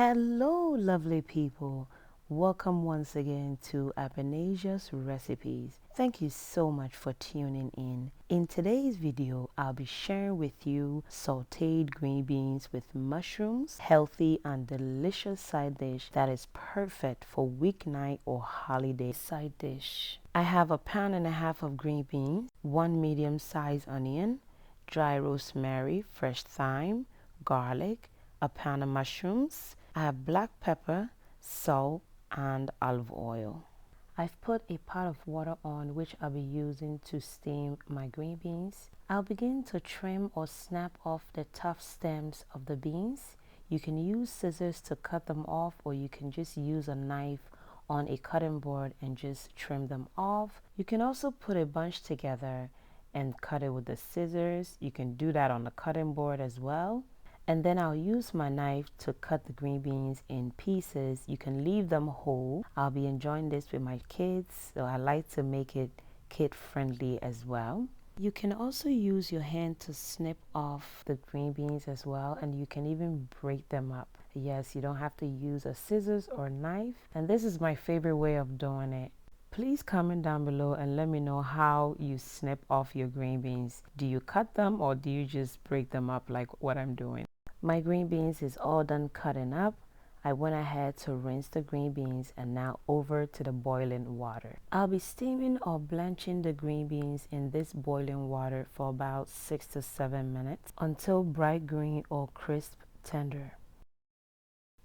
Hello, lovely people. Welcome once again to Nutritious Recipes. Thank you so much for tuning in. In today's video, I'll be sharing with you sauteed green beans with mushrooms, healthy and delicious side dish that is perfect for weeknight or holiday side dish. I have a pound and a half of green beans, one medium-sized onion, dry rosemary, fresh thyme, garlic, a pound of mushrooms. I have black pepper, salt, and olive oil. I've put a pot of water on which I'll be using to steam my green beans. I'll begin to trim or snap off the tough stems of the beans. You can use scissors to cut them off, or you can just use a knife on a cutting board and just trim them off. You can also put a bunch together and cut it with the scissors. You can do that on the cutting board as well. And then I'll use my knife to cut the green beans in pieces. You can leave them whole. I'll be enjoying this with my kids, so I like to make it kid friendly as well. You can also use your hand to snip off the green beans as well, and you can even break them up. Yes, you don't have to use a scissors or a knife, and this is my favorite way of doing it. Please comment down below and let me know how you snip off your green beans. Do you cut them or do you just break them up like what I'm doing? My green beans is all done cutting up. I went ahead to rinse the green beans and now over to the boiling water. I'll be steaming or blanching the green beans in this boiling water for about 6 to 7 minutes until bright green or crisp tender.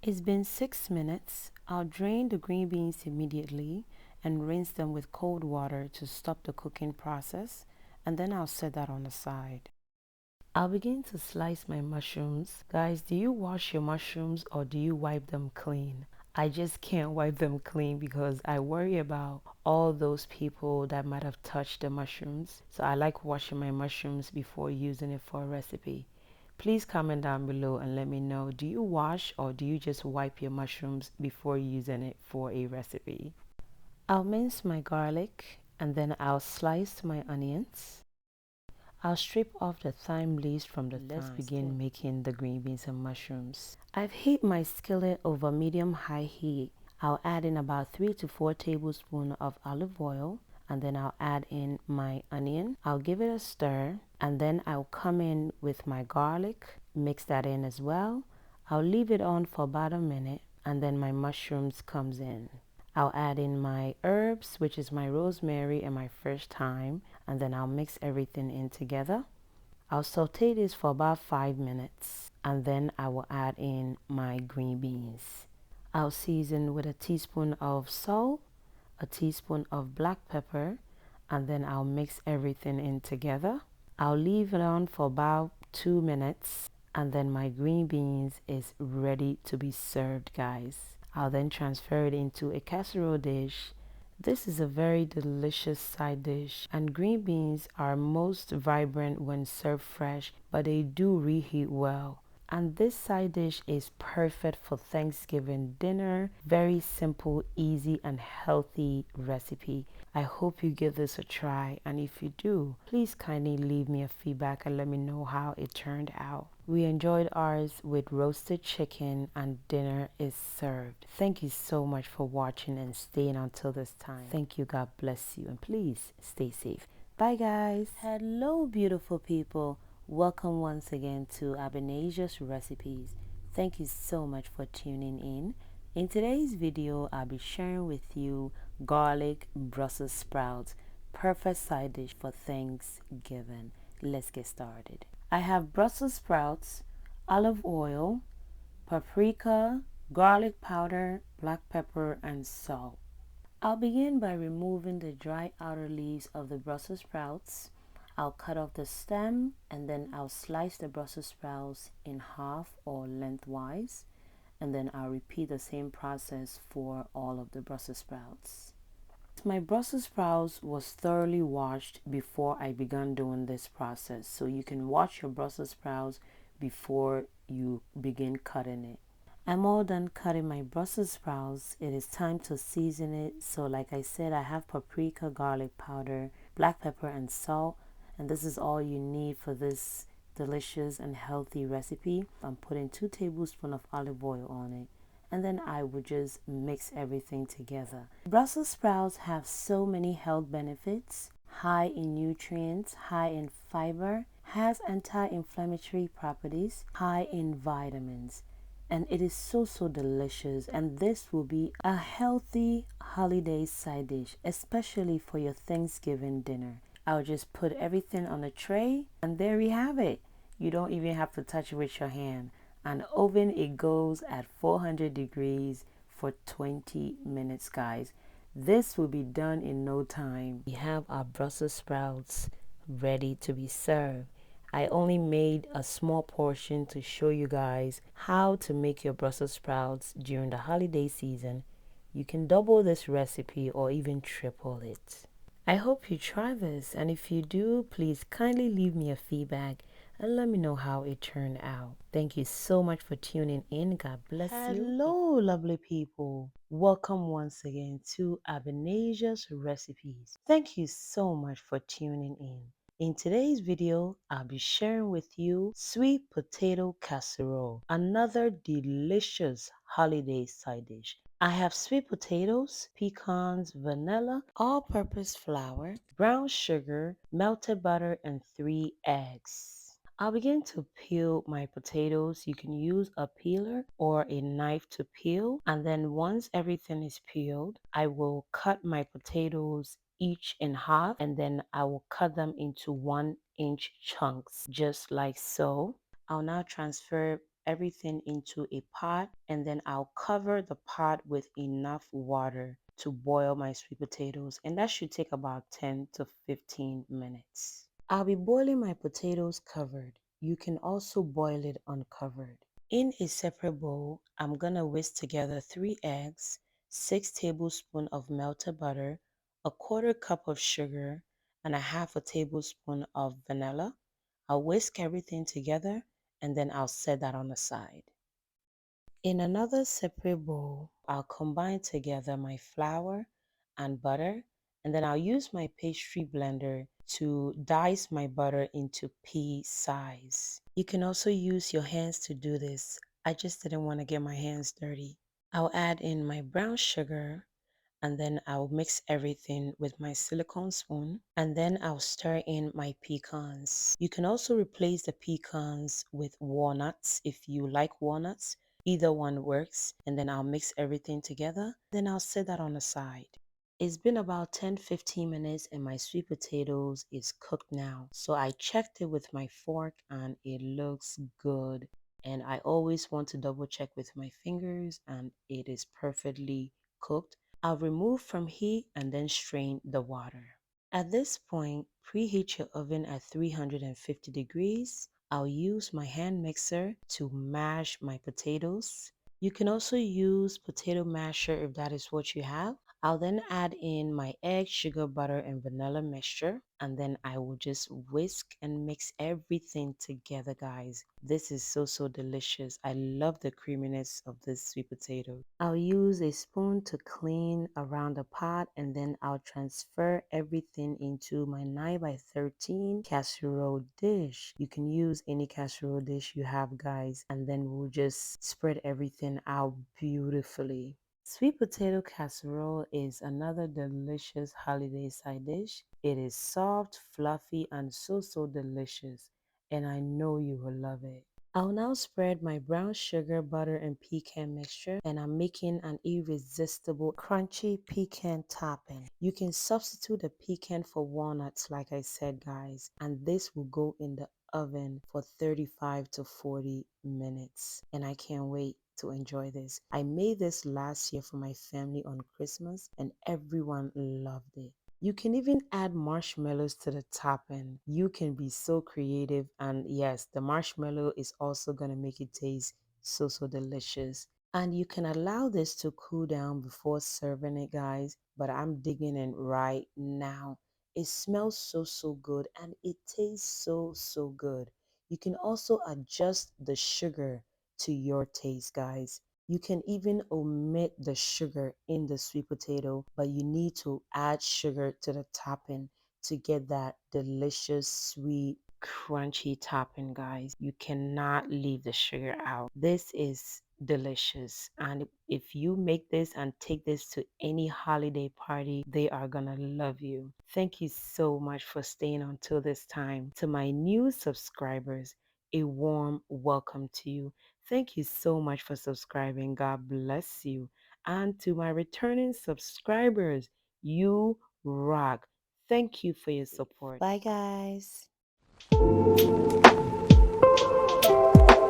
It's been 6 minutes. I'll drain the green beans immediately and rinse them with cold water to stop the cooking process, and then I'll set that on the side. I'll begin to slice my mushrooms. Guys, do you wash your mushrooms or do you wipe them clean? I just can't wipe them clean because I worry about all those people that might have touched the mushrooms. So I like washing my mushrooms before using it for a recipe. Please comment down below and let me know, do you wash or do you just wipe your mushrooms before using it for a recipe? I'll mince my garlic and then I'll slice my onions. I'll strip off the thyme leaves from the thyme. Let's begin making the green beans and mushrooms. I've heated my skillet over medium-high heat. I'll add in about 3 to 4 tablespoons of olive oil, and then I'll add in my onion. I'll give it a stir, and then I'll come in with my garlic, mix that in as well. I'll leave it on for about a minute, and then my mushrooms comes in. I'll add in my herbs, which is my rosemary and my fresh thyme, and then I'll mix everything in together. I'll saute this for about 5 minutes, and then I will add in my green beans. I'll season with a teaspoon of salt, a teaspoon of black pepper, and then I'll mix everything in together. I'll leave it on for about 2 minutes, and then my green beans is ready to be served, guys. I'll then transfer it into a casserole dish. This is a very delicious side dish, and green beans are most vibrant when served fresh, but they do reheat well. And this side dish is perfect for Thanksgiving dinner. Very simple, easy, and healthy recipe. I hope you give this a try, and if you do, please kindly leave me a feedback and let me know how it turned out. We enjoyed ours with roasted chicken, and dinner is served. Thank you so much for watching and staying until this time. Thank you, God bless you, and please stay safe. Bye, guys. Hello, beautiful people. Welcome once again to Nutritious Recipes. Thank you so much for tuning in. In today's video, I'll be sharing with you garlic Brussels sprouts, perfect side dish for Thanksgiving. Let's get started. I have Brussels sprouts, olive oil, paprika, garlic powder, black pepper, and salt. I'll begin by removing the dry outer leaves of the Brussels sprouts. I'll cut off the stem, and then I'll slice the Brussels sprouts in half or lengthwise, and then I'll repeat the same process for all of the Brussels sprouts. My Brussels sprouts was thoroughly washed before I began doing this process, so you can wash your Brussels sprouts before you begin cutting it. I'm all done cutting my Brussels sprouts. It is time to season it. So like I said, I have paprika, garlic powder, black pepper, and salt. And this is all you need for this delicious and healthy recipe. I'm putting 2 tablespoons of olive oil on it. and then I would just mix everything together. Brussels sprouts have so many health benefits: high in nutrients, high in fiber, has anti-inflammatory properties, high in vitamins, and it is so delicious. And this will be a healthy holiday side dish, especially for your Thanksgiving dinner. I'll just put everything on a tray, and there we have it. You don't even have to touch it with your hand. And oven, it goes at 400 degrees for 20 minutes, guys. This will be done in no time. We have our Brussels sprouts ready to be served. I only made a small portion to show you guys how to make your Brussels sprouts during the holiday season. You can double this recipe or even triple it. I hope you try this, and if you do, please kindly leave me a feedback and let me know how it turned out. Thank you so much for tuning in. God bless you. Hello, lovely people. Welcome once again to Ebenezer's Recipes. Thank you so much for tuning in. In today's video, I'll be sharing with you sweet potato casserole, another delicious holiday side dish. I have sweet potatoes, pecans, vanilla, all-purpose flour, brown sugar, melted butter, and 3 eggs. I'll begin to peel my potatoes. You can use a peeler or a knife to peel. And then once everything is peeled, I will cut my potatoes each in half, and then I will cut them into 1-inch chunks, just like so. I'll now transfer everything into a pot, and then I'll cover the pot with enough water to boil my sweet potatoes, and that should take about 10 to 15 minutes. I'll be boiling my potatoes covered. You can also boil it uncovered. In a separate bowl, I'm gonna whisk together 3 eggs, 6 tablespoons of melted butter, a 1/4 cup of sugar, and a 1/2 tablespoon of vanilla. I'll whisk everything together, and then I'll set that on the side. In another separate bowl, I'll combine together my flour and butter, and then I'll use my pastry blender to dice my butter into pea size. You can also use your hands to do this. I just didn't want to get my hands dirty. I'll add in my brown sugar, and then I'll mix everything with my silicone spoon, and then I'll stir in my pecans. You can also replace the pecans with walnuts if you like walnuts. Either one works, and then I'll mix everything together. Then I'll set that on the side. It's been about 10-15 minutes and my sweet potatoes is cooked now. So I checked it with my fork and it looks good. And I always want to double check with my fingers, and it is perfectly cooked. I'll remove from heat and then strain the water. At this point, preheat your oven at 350 degrees. I'll use my hand mixer to mash my potatoes. You can also use potato masher if that is what you have. I'll then add in my egg, sugar, butter, and vanilla mixture, and then I will just whisk and mix everything together, guys. This is so delicious. I love the creaminess of this sweet potato. I'll use a spoon to clean around the pot, and then I'll transfer everything into my 9x13 casserole dish. You can use any casserole dish you have, guys, and then we'll just spread everything out beautifully. Sweet potato casserole is another delicious holiday side dish. It is soft, fluffy, and so delicious, and I know you will love it. I'll now spread my brown sugar, butter, and pecan mixture, and I'm making an irresistible crunchy pecan topping. You can substitute the pecan for walnuts like I said, guys, and this will go in the oven for 35 to 40 minutes, and I can't wait to enjoy this. I made this last year for my family on Christmas, and everyone loved it. You can even add marshmallows to the topping. You can be so creative, and yes, the marshmallow is also going to make it taste so delicious. And you can allow this to cool down before serving it, guys, but I'm digging in right now. It smells so good, and it tastes so good. You can also adjust the sugar to your taste, guys. You can even omit the sugar in the sweet potato, but you need to add sugar to the topping to get that delicious, sweet, crunchy topping, guys. You cannot leave the sugar out. This is delicious. And if you make this and take this to any holiday party, they are gonna love you. Thank you so much for staying until this time. To my new subscribers, a warm welcome to you. Thank you so much for subscribing. God bless you. And to my returning subscribers, you rock. Thank you for your support. Bye, guys.